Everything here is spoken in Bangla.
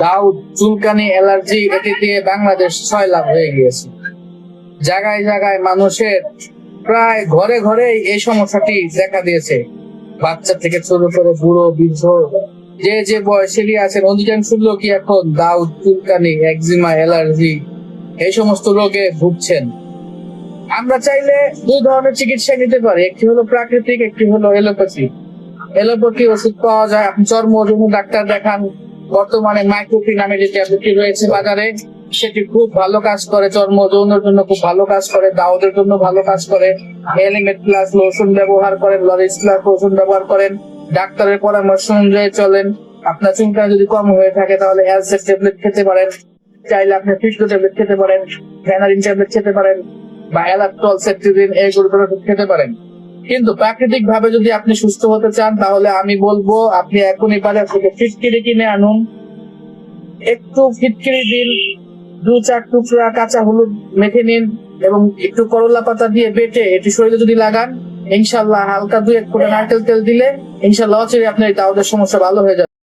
দাউদ, চুলকানি, অ্যালার্জি, এটি দিয়ে বাংলাদেশ 6 লাখ হয়ে গিয়েছে। জায়গায় জায়গায় মানুষের প্রায় ঘরে ঘরে এই সমস্যাটি দেখা দিয়েছে। বাচ্চা থেকে শুরু করে বুড়ো বৃদ্ধ যে বয়সেরই আছেন অধিকাংশ লোকই এখন দাউদ, চুলকানি, একজিমা, অ্যালার্জি এই সমস্ত রোগে ভুগছেন। আমরা চাইলে 2 ধরনের চিকিৎসা নিতে পারি, একটি হলো প্রাকৃতিক, একটি হলো এলোপ্যাথি। এলোপ্যাথি ওষুধ পাওয়া যায়, আপনি চর্ম জন্য ডাক্তার দেখান। বর্তমানে মাইক্রোপি নামে যে ট্যাবলেটটি রয়েছে বাজারে, সেটি খুব ভালো কাজ করে, চর্ম যৌনের জন্য খুব ভালো কাজ করে, দাউদের জন্য ভালো কাজ করে। এলিমেট প্লাস লোশন ব্যবহার করেন, লরিস প্লাস লোশন ব্যবহার করেন, ডাক্তারের পরামর্শ অনুযায়ী চলেন। আপনার চুলকানি যদি কম হয়ে থাকে তাহলে অ্যালসেট ট্যাবলেট খেতে পারেন, চাইলে আপনি ফিস্টো ট্যাবলেট খেতে পারেন, ভ্যানারিন ট্যাবলেট খেতে পারেন, বা অ্যালাপ্টল, সেট্রিজিন এইগুলো খেতে পারেন। কিন্তু প্রাকৃতিক ভাবে যদি আপনি সুস্থ হতে চান তাহলে আমি বলবো আপনি এখনই বাজার থেকে ফিটকিরি কিনে আনুন। একটু ফিটকিরি দিন, 2-4 টুকরা কাঁচা হলুদ মেখে নিন এবং একটু করলা পাতা দিয়ে বেটে এটি শরীরে যদি লাগান, ইনশাল্লাহ হালকা 2-1 ফোঁটা নারকেল তেল দিলে ইনশাল্লাহ অচিরে আপনার এই দাউদের সমস্যা ভালো হয়ে যাবে।